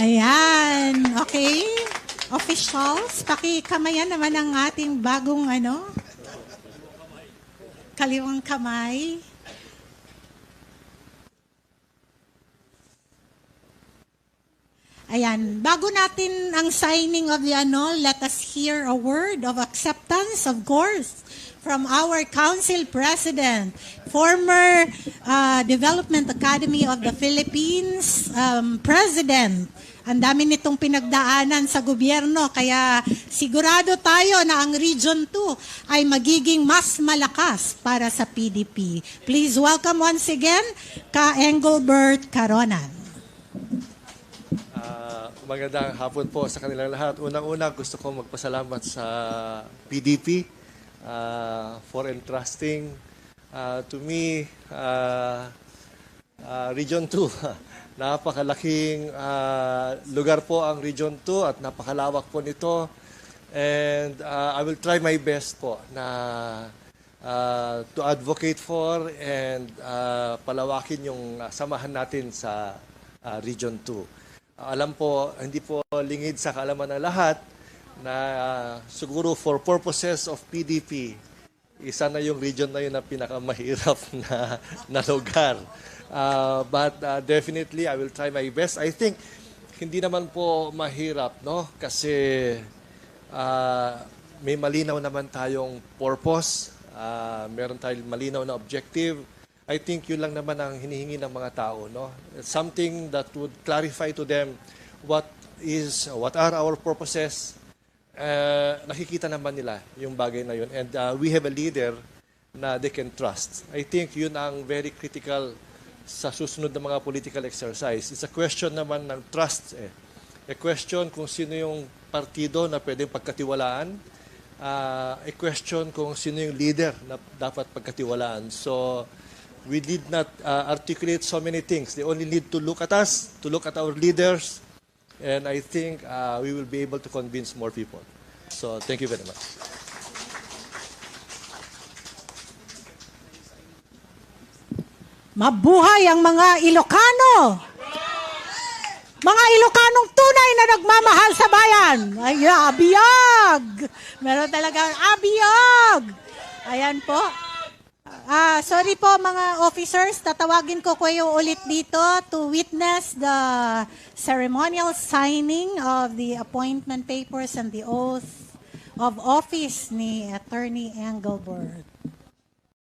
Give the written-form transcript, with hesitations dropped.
Ayan. Okay. Officials, pakikamayan naman ang ating bagong kaliwang kamay. Ayan. Bago natin ang signing of the let us hear a word of acceptance, of course, from our Council President, former Development Academy of the Philippines President. Ang dami nitong pinagdaanan sa gobyerno, kaya sigurado tayo na ang Region 2 ay magiging mas malakas para sa PDP. Please welcome once again, Ka Engelbert Caronan. Magandang hapon po sa kanilang lahat. Unang-una, gusto ko magpasalamat sa PDP for entrusting to me Region 2. Napakalaking lugar po ang Region 2 at napakalawak po nito. And I will try my best po na to advocate for and palawakin yung samahan natin sa Region 2. Alam po, hindi po lingid sa kaalaman ng lahat na siguro for purposes of PDP, isa na yung region na yun na pinakamahirap na lugar. But definitely, I will try my best. I think, hindi naman po mahirap, no? Kasi may malinaw naman tayong purpose, meron tayong malinaw na objective. I think yun lang naman ang hinihingi ng mga tao, no? Something that would clarify to them what are our purposes. Nakikita naman nila yung bagay na yun. And we have a leader na they can trust. I think yun ang very critical sa susunod na mga political exercise. It's a question naman ng trust. A question kung sino yung partido na pwedeng pagkatiwalaan. A question kung sino yung leader na dapat pagkatiwalaan. So, we did not articulate so many things. They only need to look at us, to look at our leaders, and I think we will be able to convince more people. So, thank you very much. Mabuhay ang mga Ilocano! Mga Ilocanong tunay na nagmamahal sa bayan! Ay, abiyag! Meron talagang abiyag! Ayan po. Sorry po mga officers, tatawagin ko kayo ulit dito to witness the ceremonial signing of the appointment papers and the oath of office ni Attorney Engelbert.